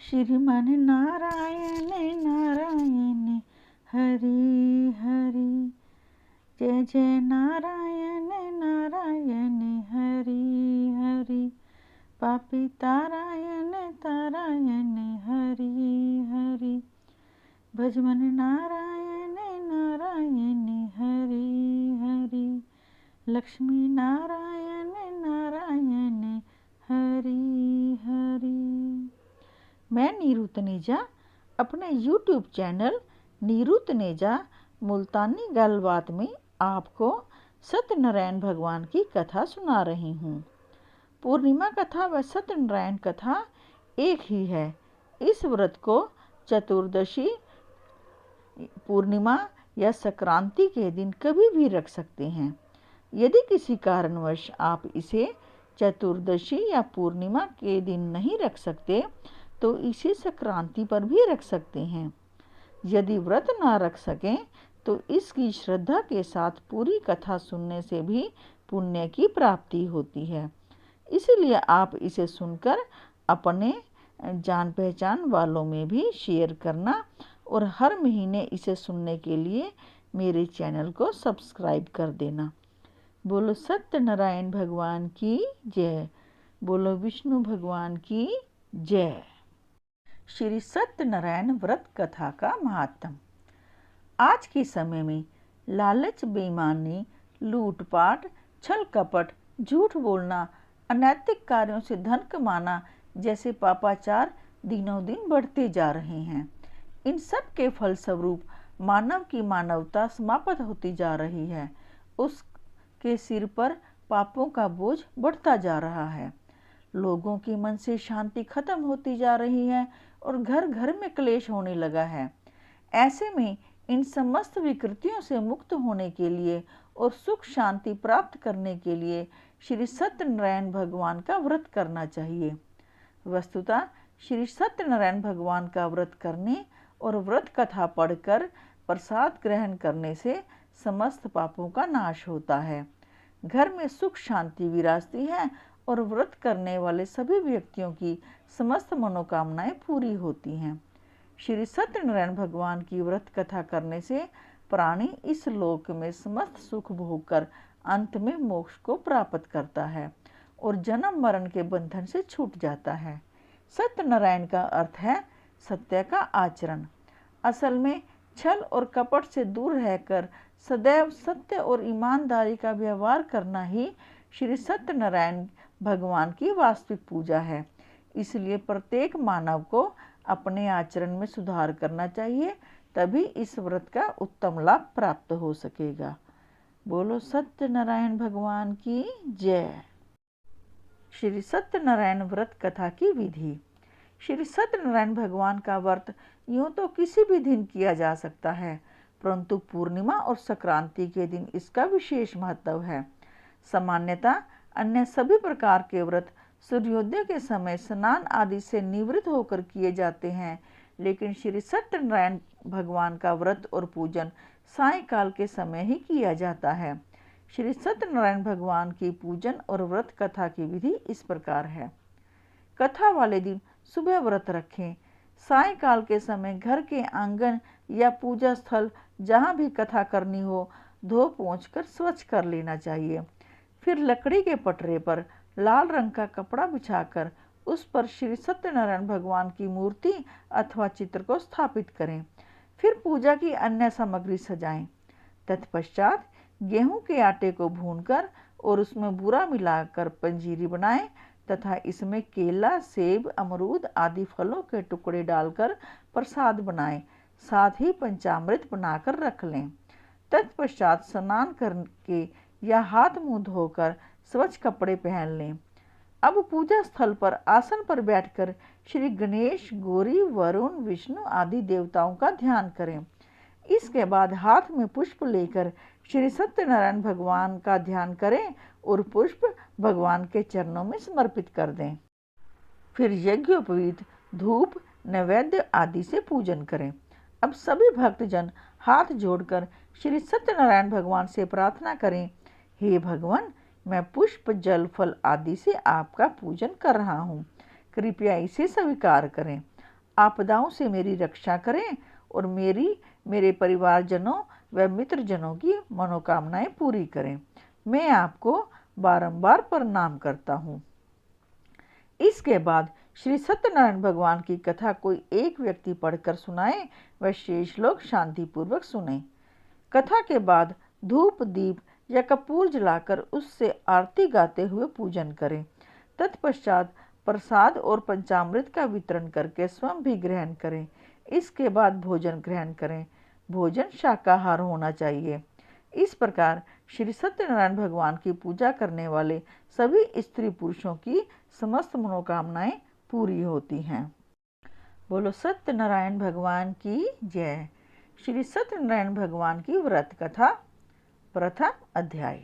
श्रीमान नारायण नारायण हरि हरि, जय जय नारायण नारायण हरि हरि, पापी तारायण तारायण हरि हरि, भजमन नारायण नारायण हरि हरि, लक्ष्मी नारायण नारायण हरि हरि। मैं नीरू तनेजा अपने YouTube चैनल नीरू तनेजा मुल्तानी गलबात में आपको सत्यनारायण भगवान की कथा सुना रही हूँ। पूर्णिमा कथा व सत्यनारायण कथा एक ही है। इस व्रत को चतुर्दशी, पूर्णिमा या संक्रांति के दिन कभी भी रख सकते हैं। यदि किसी कारणवश आप इसे चतुर्दशी या पूर्णिमा के दिन नहीं रख सकते तो इसे संक्रांति पर भी रख सकते हैं। यदि व्रत ना रख सकें तो इसकी श्रद्धा के साथ पूरी कथा सुनने से भी पुण्य की प्राप्ति होती है। इसलिए आप इसे सुनकर अपने जान पहचान वालों में भी शेयर करना और हर महीने इसे सुनने के लिए मेरे चैनल को सब्सक्राइब कर देना। बोलो सत्यनारायण भगवान की जय। बोलो विष्णु भगवान की जय। श्री सत्यनारायण व्रत कथा का महात्म। आज के समय में लालच, बेईमानी, लूटपाट, छल कपट, झूठ बोलना, अनैतिक कार्यों से धन कमाना जैसे पापाचार दिनों दिन बढ़ते जा रहे हैं। इन सब के फलस्वरूप मानव की मानवता समाप्त होती जा रही है। उसके सिर पर पापों का बोझ बढ़ता जा रहा है। लोगों के मन से शांति खत्म होती जा रही है और घर घर में क्लेश होने लगा है। ऐसे में इन समस्त विकृतियों से मुक्त होने के लिए और सुख शांति प्राप्त करने के लिए श्री सत्यनारायण भगवान का व्रत करना चाहिए। वस्तुतः श्री सत्यनारायण भगवान का व्रत करने और व्रत कथा पढ़कर प्रसाद ग्रहण करने से समस्त पापों का नाश होता है। घर में सुख शांति विराजती है और व्रत करने वाले सभी व्यक्तियों की समस्त मनोकामनाएं पूरी होती हैं। श्री सत्यनारायण भगवान की व्रत कथा करने से प्राणी इस लोक में समस्त सुख भोगकर अंत में मोक्ष को प्राप्त करता है और जन्म मरण के बंधन से छूट जाता है। सत्यनारायण का अर्थ है सत्य का आचरण। असल में छल और कपट से दूर रहकर सदैव सत्य और ईमानदारी का व्यवहार करना ही श्री सत्यनारायण भगवान की वास्तविक पूजा है। इसलिए प्रत्येक मानव को अपने आचरण में सुधार करना चाहिए, तभी इस व्रत का उत्तम लाभ प्राप्त हो सकेगा। बोलो सत्यनारायण भगवान की जय। श्री सत्यनारायण व्रत कथा की विधि। श्री सत्यनारायण भगवान का व्रत यूं तो किसी भी दिन किया जा सकता है, परंतु पूर्णिमा और संक्रांति के दिन इसका विशेष महत्व है। सामान्यतः अन्य सभी प्रकार के व्रत सूर्योदय के समय स्नान आदि से निवृत्त होकर किए जाते हैं, लेकिन श्री सत्यनारायण भगवान का व्रत और पूजन सायंकाल के समय ही किया जाता है। श्री सत्यनारायण भगवान की पूजन और व्रत कथा की विधि इस प्रकार है। कथा वाले दिन सुबह व्रत रखें। सायंकाल के समय घर के आंगन या पूजा स्थल जहाँ भी कथा करनी हो धो पोंछ कर स्वच्छ कर लेना चाहिए। फिर लकड़ी के पटरे पर लाल रंग का कपड़ा बिछाकर उस पर श्री सत्यनारायण भगवान की मूर्ति अथवा चित्र को स्थापित करें। फिर पूजा की अन्य सामग्री सजाएं। तत्पश्चात गेहूं के आटे को भूनकर और उसमें बूरा मिलाकर पंजीरी बनाएं तथा इसमें केला, सेब, अमरूद आदि फलों के टुकड़े डालकर प्रसाद बनाएं। साथ ही पंचामृत बनाकर रख लें। तत्पश्चात स्नान करके या हाथ मुंह धोकर स्वच्छ कपड़े पहन लें। अब पूजा स्थल पर आसन पर बैठकर श्री गणेश, गौरी, वरुण, विष्णु आदि देवताओं का ध्यान करें। इसके बाद हाथ में पुष्प लेकर श्री सत्यनारायण भगवान का ध्यान करें और पुष्प भगवान के चरणों में समर्पित कर दें। फिर यज्ञोपवीत, धूप, नैवेद्य आदि से पूजन करें। अब सभी भक्तजन हाथ जोड़कर श्री सत्यनारायण भगवान से प्रार्थना करें, हे भगवान, मैं पुष्प, जल, फल आदि से आपका पूजन कर रहा हूँ, कृपया इसे स्वीकार करें। आपदाओं से मेरी रक्षा करें और मेरे परिवारजनों व मित्रजनों की मनोकामनाएं पूरी करें। मैं आपको बारंबार प्रणाम करता हूँ। इसके बाद श्री सत्यनारायण भगवान की कथा कोई एक व्यक्ति पढ़कर सुनाए व शेष लोग शांतिपूर्वक सुने। कथा के बाद धूप दीप या कपूर जलाकर उससे आरती गाते हुए पूजन करें। तत्पश्चात प्रसाद और पंचामृत का वितरण करके स्वयं भी ग्रहण करें। इसके बाद भोजन ग्रहण करें। भोजन शाकाहार होना चाहिए। इस प्रकार श्री सत्यनारायण भगवान की पूजा करने वाले सभी स्त्री पुरुषों की समस्त मनोकामनाएं पूरी होती हैं। बोलो सत्यनारायण भगवान की जय। श्री सत्यनारायण भगवान की व्रत कथा। प्रथम अध्याय।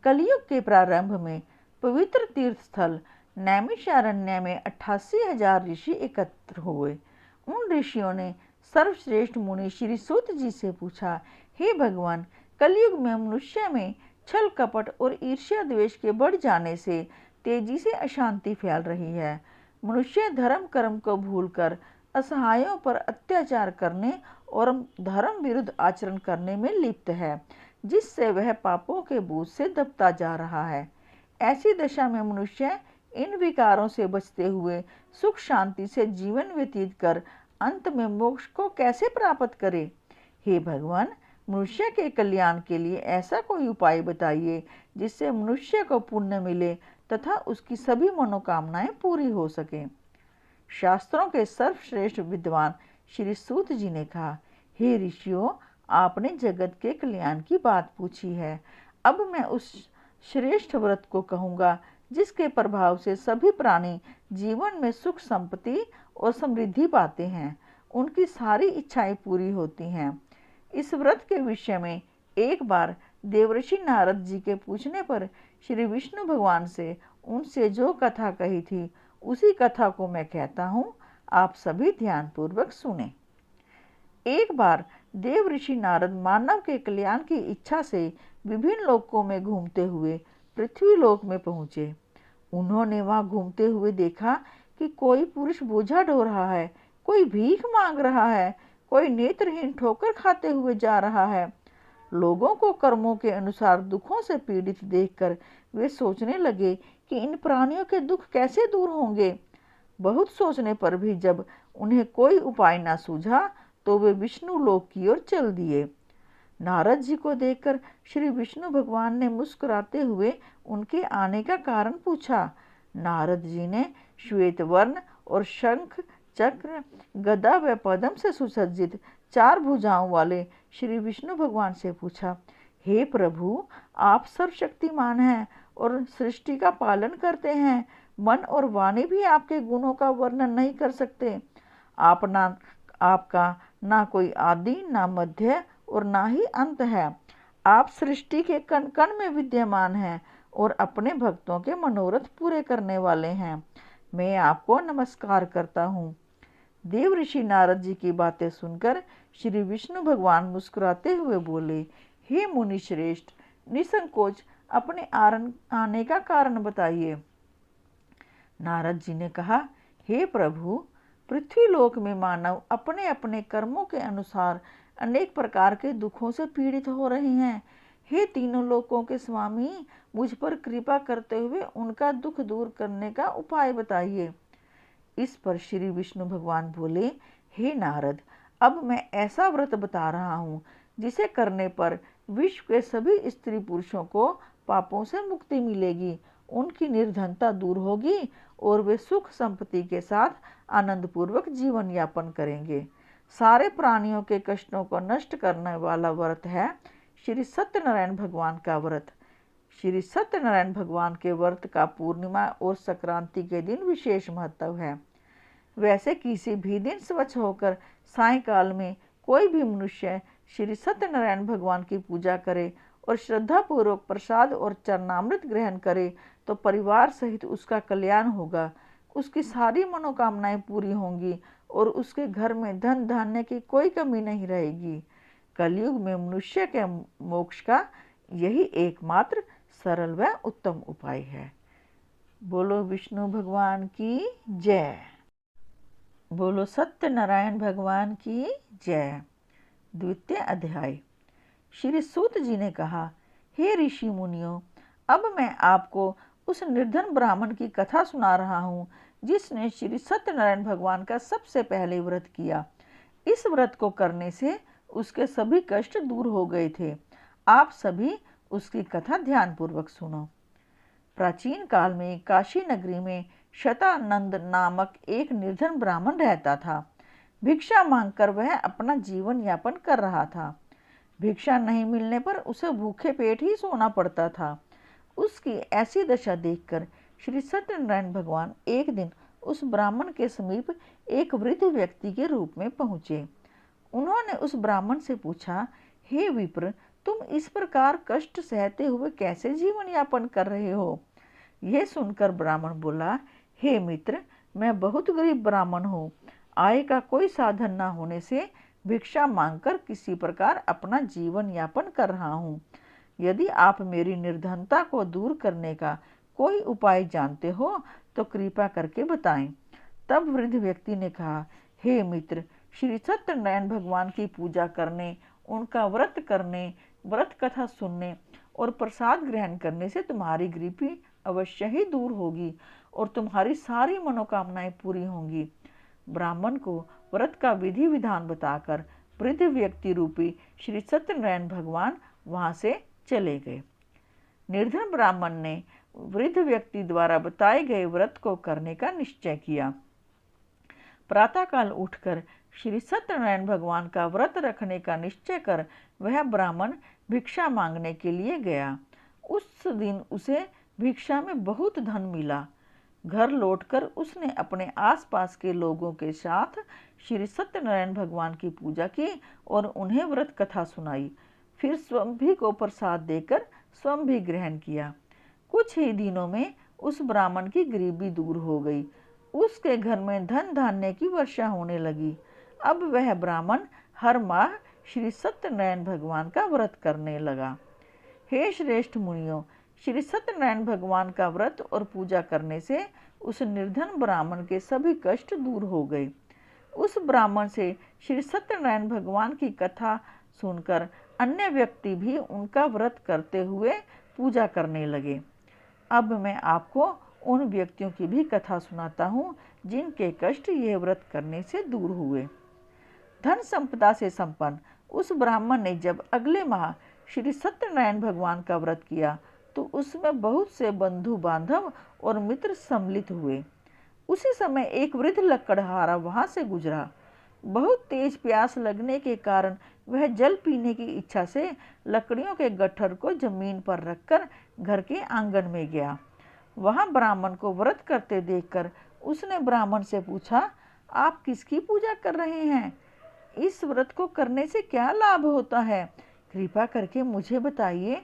कलयुग के प्रारंभ में पवित्र तीर्थ स्थल नैमिषारण्य में 88,000 ऋषि एकत्र हुए। उन ऋषियों ने सर्वश्रेष्ठ मुनि श्री सूत जी से पूछा, हे भगवान, कलयुग में मनुष्य में छल कपट और ईर्ष्या द्वेष के बढ़ जाने से तेजी से अशांति फैल रही है। मनुष्य धर्म कर्म को भूलकर असहायों पर अत्याचार करने और धर्म विरुद्ध आचरण करने में लिप्त है, जिससे वह पापों के बोझ से दबता जा रहा है। ऐसी दशा में मनुष्य इन विकारों से बचते हुए सुख शांति से जीवन व्यतीत कर अंत में मोक्ष को कैसे प्राप्त करे? हे भगवान, मनुष्य के कल्याण के लिए ऐसा कोई उपाय बताइए जिससे मनुष्य को पुण्य मिले तथा उसकी सभी मनोकामनाएं पूरी हो सके। शास्त्रों के सर्वश्रेष्ठ विद्वान श्री सूत जी ने कहा, हे ऋषियों, आपने जगत के कल्याण की बात पूछी है। अब मैं उस श्रेष्ठ व्रत को कहूँगा जिसके प्रभाव से सभी प्राणी जीवन में सुख संपत्ति और समृद्धि पाते हैं, उनकी सारी इच्छाएं पूरी होती हैं। इस व्रत के विषय में एक बार देवर्षि नारद जी के पूछने पर श्री विष्णु भगवान से उनसे जो कथा कही थी उसी कथा को मैं कहता हूँ, आप सभी ध्यानपूर्वक सुने। एक बार देव ऋषि नारद मानव के कल्याण की इच्छा से विभिन्न लोकों में घूमते हुए पृथ्वी लोक में पहुँचे। उन्होंने वहां घूमते हुए देखा कि कोई पुरुष बोझा ढो रहा है, कोई भीख मांग रहा है, कोई नेत्रहीन ठोकर खाते हुए जा रहा है। लोगों को कर्मों के अनुसार दुखों से पीड़ित देखकर वे सोचने लगे कि इन प्राणियों के दुख कैसे दूर होंगे। बहुत सोचने पर भी जब उन्हें कोई उपाय न सूझा तो वे विष्णु लोक की ओर चल दिए। नारद जी को देखकर श्री विष्णु भगवान ने मुस्कुराते हुए उनके आने का कारण पूछा। नारद जी ने श्वेत वर्ण और शंख चक्र गदा व पद्म से सुसज्जित 4 भुजाओं वाले श्री विष्णु भगवान से पूछा, हे प्रभु, आप सर्वशक्तिमान हैं और सृष्टि का पालन करते हैं। मन और वाणी भी आपके गुणों का वर्णन नहीं कर सकते। आपका ना कोई आदि, ना मध्य और ना ही अंत है। आप सृष्टि के कण कण में विद्यमान हैं और अपने भक्तों के मनोरथ पूरे करने वाले हैं। मैं आपको नमस्कार करता हूँ। देव ऋषि नारद जी की बातें सुनकर श्री विष्णु भगवान मुस्कुराते हुए बोले, हे मुनि श्रेष्ठ, निसंकोच अपने आने का कारण बताइए। नारद जी ने कहा, हे प्रभु, पृथ्वी लोक में मानव अपने अपने कर्मों के अनुसार अनेक प्रकार के दुखों से पीड़ित हो रहे हैं। हे तीनों लोकों के स्वामी, मुझ पर कृपा करते हुए उनका दुख दूर करने का उपाय बताइए। इस पर श्री विष्णु भगवान बोले, हे नारद, अब मैं ऐसा व्रत बता रहा हूँ जिसे करने पर विश्व के सभी स्त्री पुरुषों को पापों से मुक्ति मिलेगी, उनकी निर्धनता दूर होगी और वे सुख संपत्ति के साथ आनंदपूर्वक जीवन यापन करेंगे। सारे प्राणियों के कष्टों को नष्ट करने वाला व्रत है श्री सत्यनारायण भगवान का व्रत। श्री सत्यनारायण भगवान के व्रत का पूर्णिमा और संक्रांति के दिन विशेष महत्व है। वैसे किसी भी दिन स्वच्छ होकर सायंकाल में कोई भी मनुष्य श्री सत्यनारायण भगवान की पूजा करे और श्रद्धापूर्वक प्रसाद और चरणामृत ग्रहण करे तो परिवार सहित उसका कल्याण होगा, उसकी सारी मनोकामनाएं पूरी होंगी और उसके घर में धन धान्य की कोई कमी नहीं रहेगी। कलयुग में मनुष्य के मोक्ष का यही एकमात्र सरल व उत्तम उपाय है। बोलो विष्णु भगवान की जय। बोलो सत्यनारायण भगवान की जय। द्वितीय अध्याय। श्री सूत जी ने कहा, हे ऋषि मुनियों, अब मैं आपको उस निर्धन ब्राह्मण की कथा सुना रहा हूँ जिसने श्री सत्यनारायण भगवान का सबसे पहले व्रत किया। इस व्रत को करने से उसके सभी कष्ट दूर हो गए थे। आप सभी उसकी कथा ध्यानपूर्वक सुनो। प्राचीन काल में काशी नगरी में शतानंद नामक एक निर्धन ब्राह्मण रहता था। भिक्षा मांगकर वह अपना जीवन यापन कर रहा था। भिक्षा नहीं मिलने पर उसे भूखे पेट ही सोना पड़ता था। उसकी ऐसी दशा देखकर श्री सत्यनारायण भगवान एक दिन उस ब्राह्मण के समीप एक वृद्ध व्यक्ति के रूप में पहुँचे। उन्होंने उस ब्राह्मण से पूछा, हे विप्र, तुम इस प्रकार कष्ट सहते हुए कैसे जीवन यापन कर रहे हो? यह सुनकर ब्राह्मण बोला, हे मित्र, मैं बहुत गरीब ब्राह्मण हूँ। आय का कोई साधन न होने से भिक्षा मांगकर किसी प्रकार अपना जीवन यापन कर रहा हूँ। यदि आप मेरी निर्धनता को दूर करने का कोई उपाय जानते हो तो कृपा करके बताएं। तब वृद्ध व्यक्ति ने कहा, हे मित्र, श्री सत्यनारायण भगवान की पूजा करने, उनका व्रत करने, व्रत कथा सुनने और प्रसाद ग्रहण करने से तुम्हारी गरीबी अवश्य ही दूर होगी और तुम्हारी सारी मनोकामनाएं पूरी होंगी। ब्राह्मण को व्रत का विधि विधान बताकर वृद्ध व्यक्ति रूपी श्री सत्यनारायण भगवान वहां से चले गए। निर्धन ब्राह्मण ने वृद्ध व्यक्ति द्वारा बताए गए व्रत को करने का निश्चय किया। प्रातःकाल उठकर श्री सत्यनारायण भगवान का व्रत रखने का निश्चय कर वह ब्राह्मण भिक्षा मांगने के लिए गया। उस दिन उसे भिक्षा में बहुत धन मिला। घर लौटकर उसने अपने आसपास के लोगों के साथ श्री सत्यनारायण भगवान की पूजा की और उन्हें व्रत कथा सुनाई। फिर स्वयं भी को प्रसाद देकर स्वयं भी ग्रहण किया। कुछ ही दिनों में उस ब्राह्मण की गरीबी दूर हो गई। उसके घर में धन धान्य की वर्षा होने लगी। अब वह ब्राह्मण हर माह श्री सत्यनारायण भगवान का व्रत करने लगा। हे श्रेष्ठ मुनियों, श्री सत्यनारायण भगवान का व्रत और पूजा करने से उस निर्धन ब्राह्मण के सभी कष्ट दूर हो गए। उस ब्राह्मण से श्री सत्यनारायण भगवान की कथा सुनकर अन्य व्यक्ति भी उनका व्रत करते हुए पूजा करने लगे। अब मैं आपको उन व्यक्तियों की भी कथा सुनाता हूँ जिनके कष्ट यह व्रत करने से दूर हुए। धन संपदा से संपन्न उस ब्राह्मण ने जब अगले माह श्री सत्यनारायण भगवान का व्रत किया तो उसमें बहुत से बंधु बांधव और मित्र सम्मिलित हुए। उसी समय एक वृद्ध लकड़हारा वहां से गुजरा। बहुत तेज प्यास लगने के कारण वह जल पीने की इच्छा से लकड़ियों के गट्ठर को जमीन पर रखकर घर के आंगन में गया। वहां ब्राह्मण को व्रत करते देखकर उसने ब्राह्मण से पूछा, आप किसकी पूजा कर रहे हैं? इस व्रत को करने से क्या लाभ होता है? कृपा करके मुझे बताइए।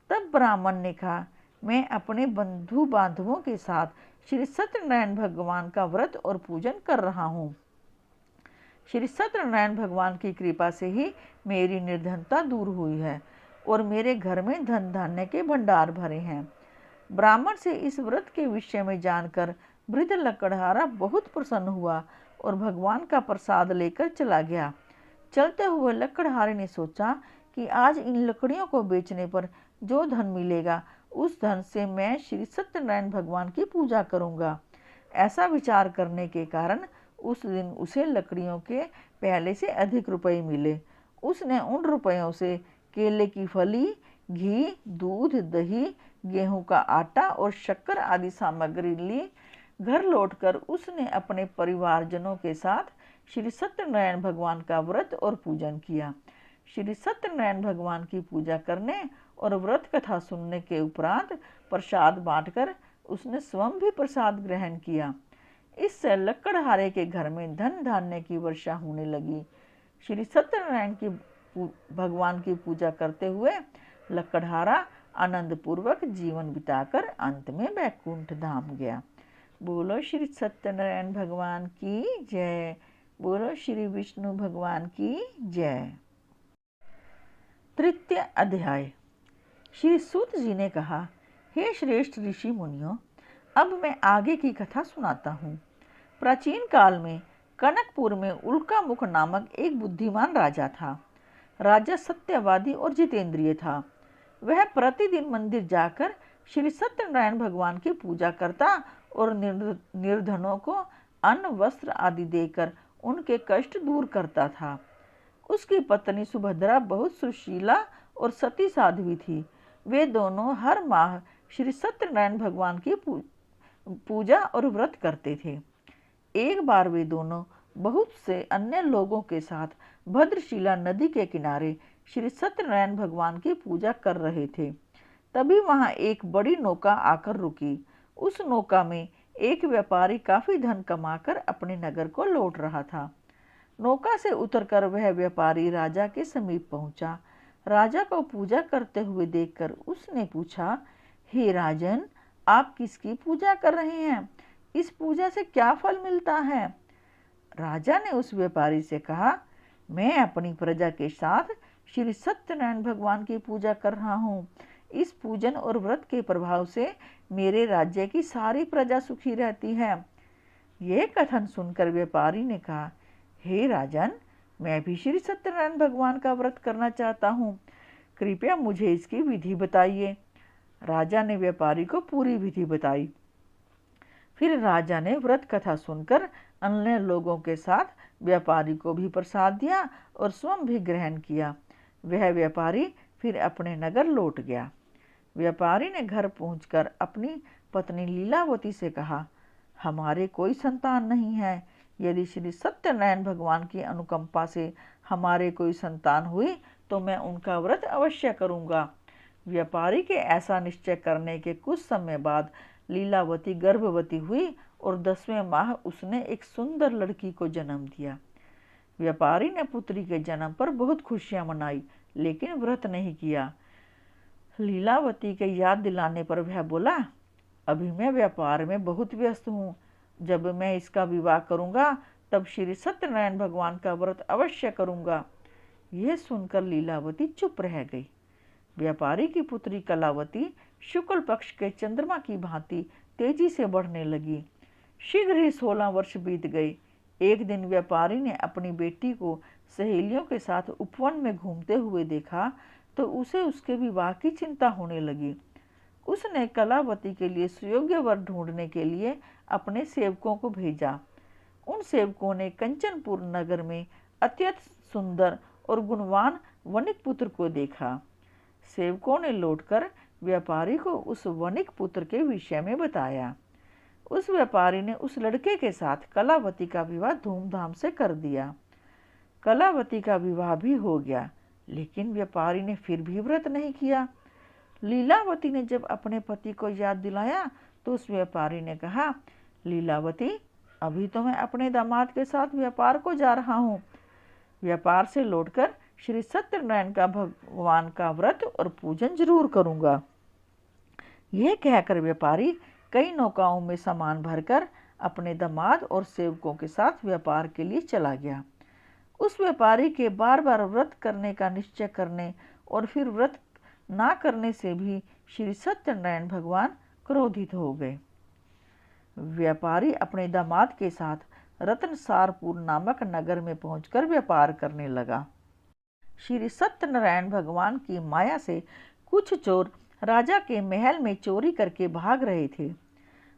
तब ब्राह्मण ने कहा, मैं अपने बंधु बांधवों के साथ श्री सत्यनारायण भगवान का व्रत और पूजन कर रहा हूँ। श्री सत्यनारायण भगवान की कृपा से ही मेरी निर्धनता दूर हुई है और मेरे घर में धन धान्य के भंडार भरे हैं। ब्राह्मण से इस व्रत के विषय में जानकर वृद्ध लकड़हारा बहुत प्रसन्न हुआ और भगवान का प्रसाद लेकर चला गया। चलते हुए लकड़हारे ने सोचा कि आज इन लकड़ियों को बेचने पर जो धन मिलेगा उस धन से मैं श्री सत्यनारायण भगवान की पूजा करूंगा। ऐसा विचार करने के कारण उस दिन उसे लकड़ियों के पहले से अधिक रुपए मिले। उसने उन रुपयों से केले की फली, घी, दूध, दही, गेहूं का आटा और शक्कर आदि सामग्री ली। घर लौटकर उसने अपने परिवारजनों के साथ श्री सत्यनारायण भगवान का व्रत और पूजन किया। श्री सत्यनारायण भगवान की पूजा करने और व्रत कथा सुनने के उपरांत प्रसाद बांटकर उसने स्वयं भी प्रसाद ग्रहण किया। इससे लकड़हारे के घर में धन धान्य की वर्षा होने लगी। श्री सत्यनारायण की भगवान की पूजा करते हुए लकड़हारा आनंद पूर्वक जीवन बिताकर अंत में वैकुंठ धाम गया। बोलो श्री सत्यनारायण भगवान की जय। बोलो श्री विष्णु भगवान की जय। तृतीय अध्याय। श्री सूत जी ने कहा, हे श्रेष्ठ ऋषि मुनियों, अब मैं आगे की कथा सुनाता हूँ। प्राचीन काल में कनकपुर में उल्कामुख नामक एक बुद्धिमान राजा था। राजा सत्यवादी और जितेंद्रिय था। वह प्रतिदिन मंदिर जाकर श्री सत्यनारायण भगवान की पूजा करता और निर्धनों को अन्न वस्त्र आदि देकर उनके कष्ट दूर करता था। उसकी पत्नी सुभद्रा बहुत सुशीला और सती साध्वी थी। वे दोनों हर माह श्री सत्यनारायण भगवान की पूजा और व्रत करते थे। एक बार वे दोनों बहुत से अन्य लोगों के साथ भद्रशिला नदी के किनारे श्री सत्यनारायण भगवान की पूजा कर रहे थे। तभी वहां एक बड़ी नौका आकर रुकी। उस नौका में एक व्यापारी काफी धन कमाकर अपने नगर को लौट रहा था। नौका से उतरकर वह व्यापारी राजा के समीप पहुंचा। राजा को पूजा करते हुए देखकर उसने पूछा, हे राजन, आप किसकी पूजा कर रहे हैं? इस पूजा से क्या फल मिलता है? राजा ने उस व्यापारी से कहा, मैं अपनी प्रजा के साथ श्री सत्यनारायण भगवान की पूजा कर रहा हूँ। इस पूजन और व्रत के प्रभाव से मेरे राज्य की सारी प्रजा सुखी रहती है। यह कथन सुनकर व्यापारी ने कहा, हे राजन, मैं भी श्री सत्यनारायण भगवान का व्रत करना चाहता हूँ। कृपया मुझे इसकी विधि बताइए। राजा ने व्यापारी को पूरी विधि बताई। फिर राजा ने व्रत कथा सुनकर अन्य लोगों के साथ व्यापारी को भी प्रसाद दिया और स्वयं भी ग्रहण किया। वह व्यापारी फिर अपने नगर लौट गया। व्यापारी ने घर पहुंचकर अपनी पत्नी लीलावती से कहा, हमारे कोई संतान नहीं है। यदि श्री सत्यनारायण भगवान की अनुकंपा से हमारे कोई संतान हुई तो मैं उनका व्रत अवश्य करूंगा। व्यापारी के ऐसा निश्चय करने के कुछ समय बाद लीलावती गर्भवती हुई और 10वें माह उसने एक सुंदर लड़की को जन्म दिया। व्यापारी ने पुत्री के जन्म पर बहुत खुशियां मनाई, लेकिन व्रत नहीं किया। लीलावती के याद दिलाने पर वह बोला, अभी मैं व्यापार में बहुत व्यस्त हूँ। जब मैं इसका विवाह करूँगा तब श्री सत्यनारायण भगवान का व्रत अवश्य करूँगा। यह सुनकर लीलावती चुप रह गई। व्यापारी की पुत्री कलावती शुक्ल पक्ष के चंद्रमा की भांति तेजी से बढ़ने लगी। शीघ्र ही 16 वर्ष बीत गए। एक दिन व्यापारी ने अपनी बेटी को सहेलियों के साथ उपवन में घूमते हुए देखा तो उसे उसके विवाह की चिंता होने लगी। उसने कलावती के लिए सुयोग्य वर ढूंढने के लिए अपने सेवकों को भेजा। उन सेवकों ने कंचनपुर नगर में अत्यंत सुंदर और गुणवान वणिक पुत्र को देखा। सेवकों ने लौटकर व्यापारी को उस वणिक पुत्र के विषय में बताया। उस व्यापारी ने उस लड़के के साथ कलावती का विवाह धूमधाम से कर दिया। कलावती का विवाह भी हो गया, लेकिन व्यापारी ने फिर भी व्रत नहीं किया। लीलावती ने जब अपने पति को याद दिलाया तो उस व्यापारी ने कहा, लीलावती, अभी तो मैं अपने दामाद के साथ व्यापार को जा रहा हूँ। व्यापार से लौटकर श्री सत्यनारायण का भगवान का व्रत और पूजन जरूर करूँगा। यह कहकर व्यापारी कई नौकाओं में सामान भरकर अपने दामाद और सेवकों के साथ व्यापार के लिए चला गया। उस व्यापारी के बार बार व्रत करने का निश्चय करने और फिर व्रत ना करने से भी श्री सत्यनारायण भगवान क्रोधित हो गए। व्यापारी अपने दामाद के साथ रत्नसारपुर नामक नगर में पहुंचकर व्यापार करने लगा। श्री सत्यनारायण भगवान की माया से कुछ चोर राजा के महल में चोरी करके भाग रहे थे।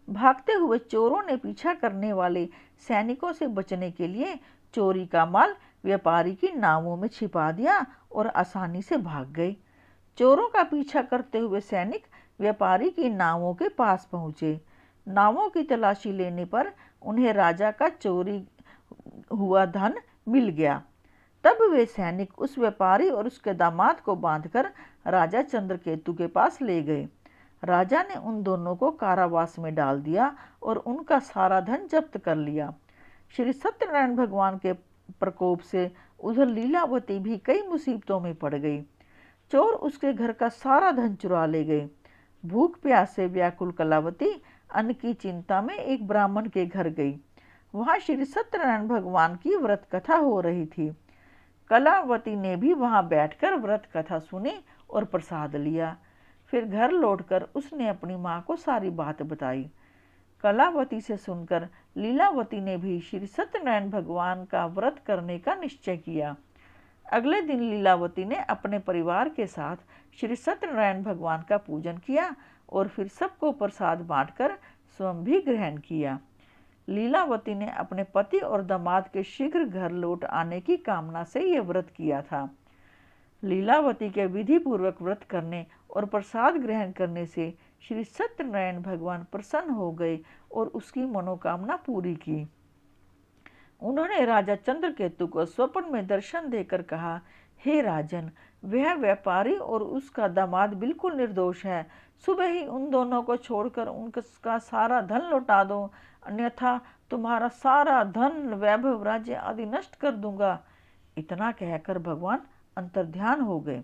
भागते हुए चोरों ने पीछा करने वाले सैनिकों से बचने के लिए चोरी का माल व्यापारी की नावों में छिपा दिया और आसानी से भाग गए। चोरों का पीछा करते हुए सैनिक व्यापारी की नावों के पास पहुंचे। नावों की तलाशी लेने पर उन्हें राजा का चोरी हुआ धन मिल गया। तब वे सैनिक उस व्यापारी और उसके दामाद को बांधकर राजा चंद्रकेतु के पास ले गए। राजा ने उन दोनों को कारावास में डाल दिया और उनका सारा धन जब्त कर लिया। श्री सत्यनारायण भगवान के प्रकोप से उधर लीलावती भी कई मुसीबतों में पड़ गई। चोर उसके घर का सारा धन चुरा ले गए। भूख प्यास से व्याकुल कलावती अन्न की चिंता में एक ब्राह्मण के घर गई। वहां श्री सत्यनारायण भगवान की व्रत कथा हो रही थी। कलावती ने भी वहां बैठकर व्रत कथा सुनी और प्रसाद लिया। फिर घर लौटकर उसने अपनी माँ को सारी बात बताई। कलावती से सुनकर लीलावती ने भी श्री सत्यनारायण भगवान का व्रत करने का निश्चय किया। अगले दिन लीलावती ने अपने परिवार के साथ श्री सत्यनारायण भगवान का पूजन किया और फिर सबको प्रसाद बांटकर स्वयं भी ग्रहण किया। लीलावती ने अपने पति और दामाद के शीघ्र घर लौट आने की कामना से यह व्रत किया था। लीलावती के विधि पूर्वक व्रत करने और प्रसाद ग्रहण करने से श्री सत्यनारायण भगवान प्रसन्न हो गए और उसकी मनोकामना पूरी की। उन्होंने राजा चंद्रकेतु को स्वप्न में दर्शन देकर कहा, हे राजन, वह व्यापारी और उसका दामाद बिल्कुल निर्दोष है। सुबह ही उन दोनों को छोड़कर उनका सारा धन लौटा दो, अन्यथा तुम्हारा सारा धन, वैभव, राज्य आदि नष्ट कर दूंगा। इतना कहकर भगवान अंतर्ध्यान हो गए।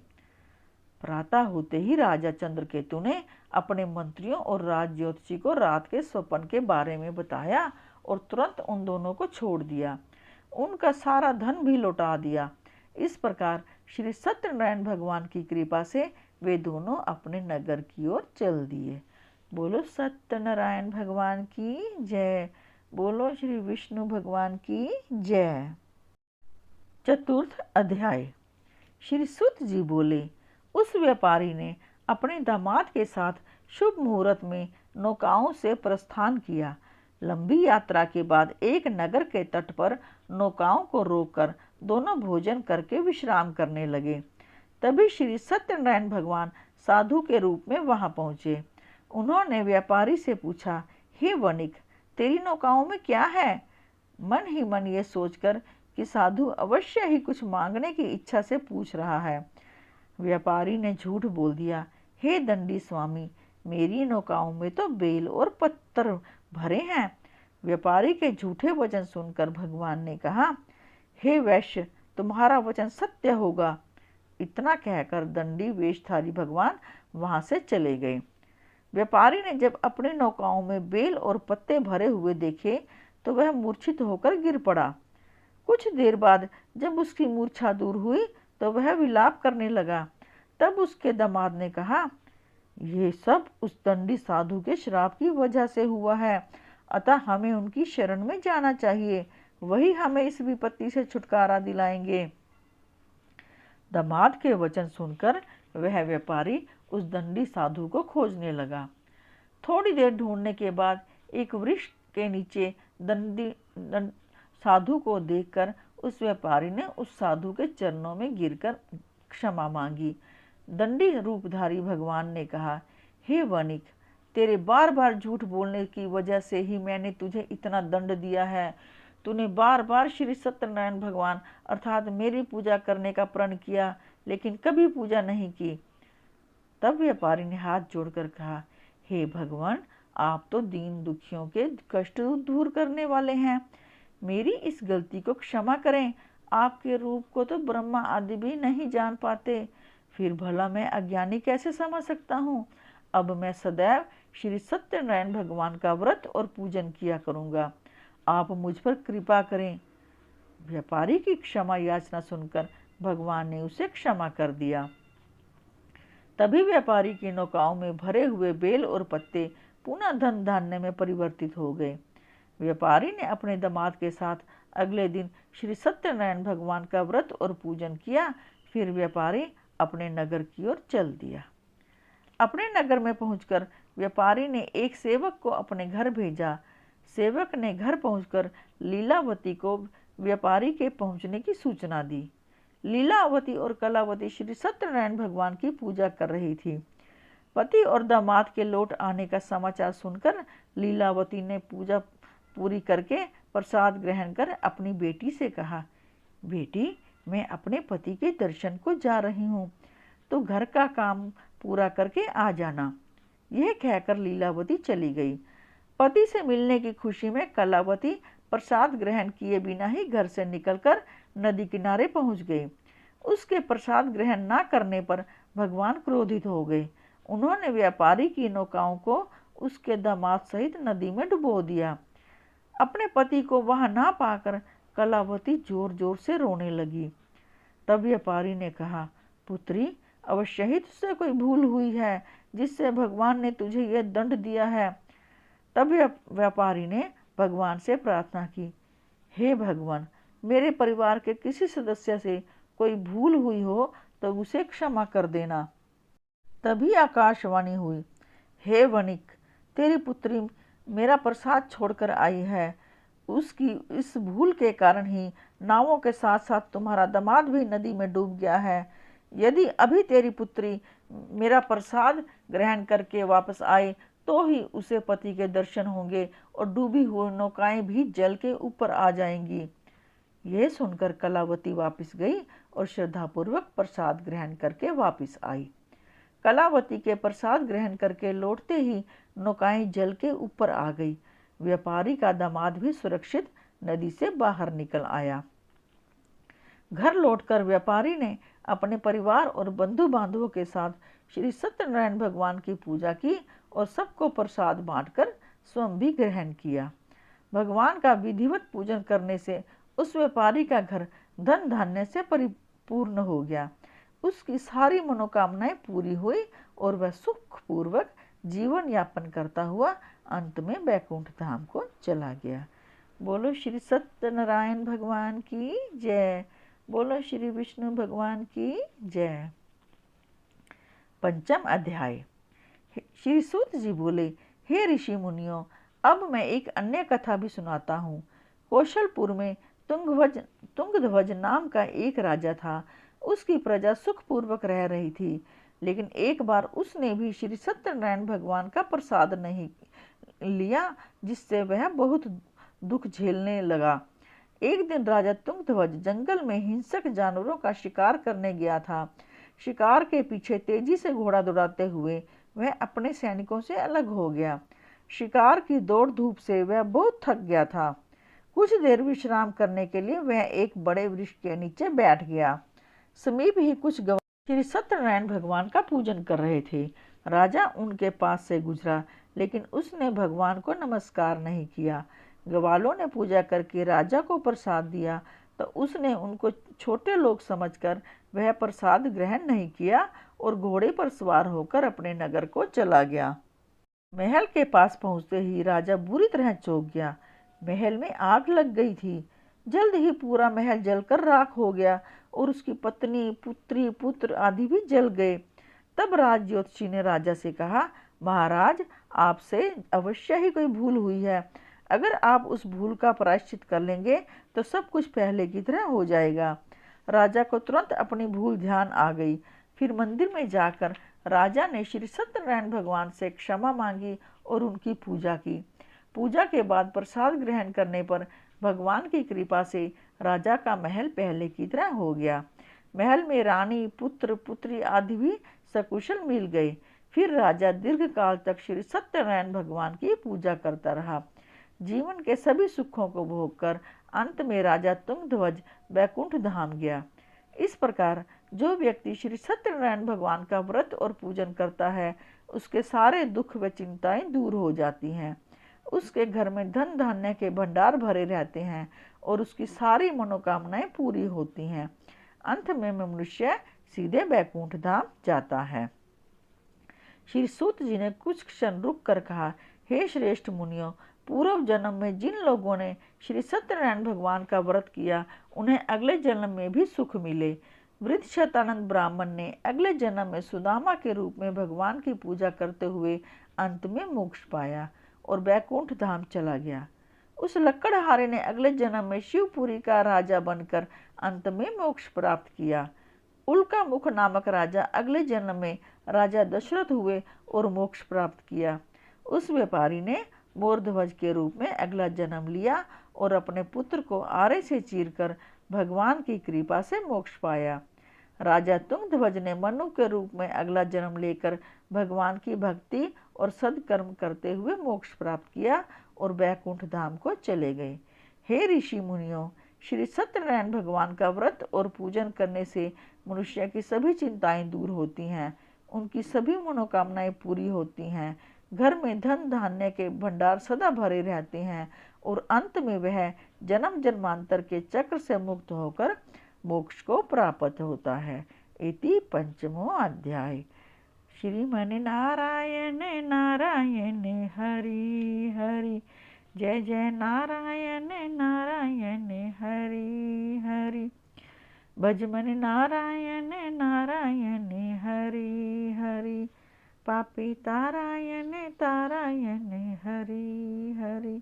प्रातः होते ही राजा चंद्रकेतु ने अपने मंत्रियों और राज ज्योतिषी को रात के स्वप्न के बारे में बताया और तुरंत उन दोनों को छोड़ दिया। उनका सारा धन भी लौटा दिया। इस प्रकार श्री सत्यनारायण भगवान की कृपा से वे दोनों अपने नगर की ओर चल दिए। बोलो सत्यनारायण भगवान की जय। बोलो श्री विष्णु भगवान की जय। चतुर्थ अध्याय। श्री सूत जी बोले, उस व्यापारी ने अपने दामाद के साथ शुभ मुहूर्त में नौकाओं से प्रस्थान किया। लंबी यात्रा के बाद एक नगर के तट पर नौकाओं को रोककर दोनों भोजन करके विश्राम करने लगे। तभी श्री सत्यनारायण भगवान साधु के रूप में वहां पहुंचे। उन्होंने व्यापारी से पूछा, हे वणिक, तेरी नौकाओं में क्या है? मन ही मन ये सोचकर कि साधु अवश्य ही कुछ मांगने की इच्छा से पूछ रहा है, व्यापारी ने झूठ बोल दिया, हे दंडी स्वामी, मेरी नौकाओं में तो बेल और पत्थर भरे हैं। व्यापारी के झूठे वचन सुनकर भगवान ने कहा, हे वैश्य, तुम्हारा वचन सत्य होगा। इतना कहकर दंडी वेशधारी भगवान वहां से चले गए। व्यापारी ने जब अपनी नौकाओं में बेल और पत्ते भरे हुए देखे तो वह मूर्छित होकर गिर पड़ा। कुछ देर बाद जब उसकी मूर्छा दूर हुई तो वह विलाप करने लगा। तब उसके दामाद ने कहा, ये सब उस दंडी साधु के श्राप की वजह से हुआ है, अतः हमें उनकी शरण में जाना चाहिए, वही हमें इस विपत्ति से छुटकारा दिलाएंगे। दामाद के वचन सुनकर वह व्यापारी उस दंडी साधु को खोजने लगा। थोड़ी देर ढूंढने के बाद एक वृक्ष के नीचे दंडी साधु को देखकर उस व्यापारी ने उस साधु के चरणों में गिरकर क्षमा मांगी। दंडी रूपधारी भगवान ने कहा, हे वणिक, तेरे बार बार झूठ बोलने की वजह से ही मैंने तुझे इतना दंड दिया है। तूने बार बार श्री सत्यनारायण भगवान अर्थात मेरी पूजा करने का प्रण किया, लेकिन कभी पूजा नहीं की। तब व्यापारी ने हाथ जोड़कर कहा, हे भगवान, आप तो दीन दुखियों के कष्ट दूर करने वाले हैं, मेरी इस गलती को क्षमा करें। आपके रूप को तो ब्रह्मा आदि भी नहीं जान पाते, फिर भला मैं अज्ञानी कैसे समझ सकता हूँ। अब मैं सदैव श्री सत्यनारायण भगवान का व्रत और पूजन किया करूँगा, आप मुझ पर कृपा करें। व्यापारी की क्षमा याचना सुनकर भगवान ने उसे क्षमा कर दिया। तभी व्यापारी की नौकाओं में भरे हुए बेल और पत्ते पुनः धन धान्य में परिवर्तित हो गए। व्यापारी ने अपने दामाद के साथ अगले दिन श्री सत्यनारायण भगवान का व्रत और पूजन किया। फिर व्यापारी अपने नगर की ओर चल दिया। अपने नगर में पहुंचकर व्यापारी ने एक सेवक को अपने घर भेजा। सेवक ने घर पहुंचकर लीलावती को व्यापारी के पहुंचने की सूचना दी। लीलावती और कलावती श्री सत्यनारायण भगवान की पूजा कर रही थी। पति और दामाद के लौट आने का समाचार सुनकर लीलावती ने पूजा पूरी करके प्रसाद ग्रहण कर अपनी बेटी से कहा, बेटी, मैं अपने पति के दर्शन को जा रही हूँ, तो घर का काम पूरा करके आ जाना। यह कहकर लीलावती चली गई। पति से मिलने की खुशी में कलावती प्रसाद ग्रहण किए बिना ही घर से निकलकर नदी किनारे पहुंच गई। उसके प्रसाद ग्रहण न करने पर भगवान क्रोधित हो गए। उन्होंने व्यापारी की नौकाओं को उसके दामाद सहित नदी में डुबो दिया। अपने पति को वहां ना पाकर कलावती जोर जोर से रोने लगी। तब व्यापारी ने कहा, पुत्री, अवश्य ही तुझसे कोई भूल हुई है जिससे भगवान ने तुझे यह दंड दिया है। तब व्यापारी ने भगवान से प्रार्थना की, हे भगवान, मेरे परिवार के किसी सदस्य से कोई भूल हुई हो तो उसे क्षमा कर देना। तभी आकाशवाणी हुई, हे वणिक, तेरी पुत्री मेरा प्रसाद छोड़कर आई है। उसकी इस भूल के कारण ही नावों के साथ साथ तुम्हारा दामाद भी नदी में डूब गया है। यदि अभी तेरी पुत्री मेरा प्रसाद ग्रहण करके वापस आए तो ही उसे पति के दर्शन होंगे और डूबी हुई नौकाएं भी जल के ऊपर आ जाएंगी। यह सुनकर कलावती वापस गई और श्रद्धापूर्वक प्रसाद ग्रहण करके वापस आई। कलावती के प्रसाद ग्रहण करके लौटते ही नौकाएं जल के ऊपर आ गई। व्यापारी का दामाद भी सुरक्षित नदी से बाहर निकल आया। घर लौटकर व्यापारी ने अपने परिवार और बंधु बांधवों के साथ श्री सत्यनारायण भगवान की पूजा की और सबको प्रसाद बांटकर स्वयं भी ग्रहण किया। भगवान का विधिवत पूजन करने से उस व्यापारी का घर धन धान्य से परिपूर्ण हो गया। उसकी सारी मनोकामनाएं पूरी हुई और वह सुखपूर्वक जीवन यापन करता हुआ अंत में बैकुंठ धाम को चला गया। बोलो श्री सत्यनारायण भगवान की जय। बोलो श्री विष्णु भगवान की जय। पंचम अध्याय। श्री सूत जी बोले, हे ऋषि मुनियों, अब मैं एक अन्य कथा भी सुनाता हूँ। कौशलपुर में तुंगध्वज नाम का एक राजा था। उसकी प्रजा सुखपूर्वक रह रही थी, लेकिन एक बार उसने भी श्री सत्यनारायण भगवान का प्रसाद नहीं लिया, जिससे वह बहुत दुख झेलने लगा। एक दिन राजा तुंगध्वज जंगल में हिंसक जानवरों का शिकार करने गया था। शिकार के पीछे तेजी से घोड़ा दौड़ाते हुए वह अपने सैनिकों से अलग हो गया। शिकार की दौड़ धूप से वह बहुत थक गया था। कुछ देर विश्राम करने के लिए वह एक बड़े वृक्ष के नीचे बैठ गया। समीप ही कुछ गवार श्री सत्यनारायण भगवान का पूजन कर रहे थे। राजा उनके पास से गुजरा, लेकिन उसने भगवान को नमस्कार नहीं किया। ग्वालों ने पूजा करके राजा को प्रसाद दिया तो उसने उनको छोटे लोग समझकर वह प्रसाद ग्रहण नहीं किया और घोड़े पर सवार होकर अपने नगर को चला गया। महल के पास पहुंचते ही राजा बुरी तरह चौंक गया। महल में आग लग गई थी। जल्द ही पूरा महल जलकर राख हो गया और उसकी पत्नी, पुत्री, पुत्र आदि भी जल गए। तब राज ज्योतिषी ने राजा से कहा, महाराज, आपसे अवश्य ही कोई भूल हुई है। अगर आप उस भूल का प्रायश्चित कर लेंगे तो सब कुछ पहले की तरह हो जाएगा। राजा को तुरंत अपनी भूल ध्यान आ गई। फिर मंदिर में जाकर राजा ने श्री सत्यनारायण भगवान से क्षमा मांगी और उनकी पूजा की। पूजा के बाद प्रसाद ग्रहण करने पर भगवान की कृपा से राजा का महल पहले की तरह हो गया। महल में रानी, पुत्र, पुत्री आदि भी सकुशल मिल गए। फिर राजा दीर्घ काल तक श्री सत्यनारायण भगवान की पूजा करता रहा। जीवन के सभी सुखों को भोगकर अंत में राजा तुंगध्वज बैकुंठ धाम गया। इस प्रकार जो व्यक्ति श्री सत्यनारायण भगवान का व्रत और पूजन करता है, उसके सारे दुख व चिंताएं दूर हो जाती हैं। उसके घर में धन धान्य के भंडार भरे रहते हैं और उसकी सारी मनोकामनाएं पूरी होती हैं। अंत में मनुष्य सीधे बैकुंठ धाम जाता है। श्री सूत जी ने कुछ क्षण रुक कर कहा, हे श्रेष्ठ मुनियों, पूर्व जन्म में जिन लोगों ने श्री सत्यनारायण भगवान का व्रत किया, उन्हें अगले जन्म में भी सुख मिले। वृद्ध शतानंद ब्राह्मण ने अगले जन्म में सुदामा के रूप में भगवान की पूजा करते हुए अंत में मोक्ष पाया और बैकुंठ धाम चला गया। उस लक्कड़हारे ने अगले जन्म में शिवपुरी का राजा बनकर अंत में मोक्ष प्राप्त किया। उल्का मुख नामक राजा अगले जन्म में राजा दशरथ हुए और मोक्ष प्राप्त किया। उस व्यापारी ने मोरध्वज के रूप में अगला जन्म लिया और अपने पुत्र को आरे से चीरकर भगवान की कृपा से मोक्ष पाया। राजा तुंगध्वज ने मनु के रूप में अगला जन्म लेकर भगवान की भक्ति और सदकर्म करते हुए मोक्ष प्राप्त किया और बैकुंठ धाम को चले गए। हे ऋषि मुनियों, श्री सत्यनारायण भगवान का व्रत और पूजन करने से मनुष्य की सभी चिंताएं दूर होती हैं, उनकी सभी मनोकामनाएं पूरी होती हैं, घर में धन धान्य के भंडार सदा भरे रहते हैं और अंत में वह जन्म जन्मांतर के चक्र से मुक्त होकर मोक्ष को प्राप्त होता है। इति पंचमो अध्याय। श्रीमन नारायण नारायण हरि हरि, जय जय नारायण नारायण हरि हरि। भजमन नारायण नारायण हरि हरि, पापी तारायण तारायण हरि हरि।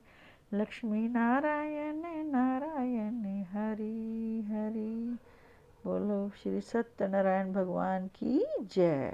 लक्ष्मी नारायण नारायण हरि हरि। बोलो श्री सत्यनारायण भगवान की जय।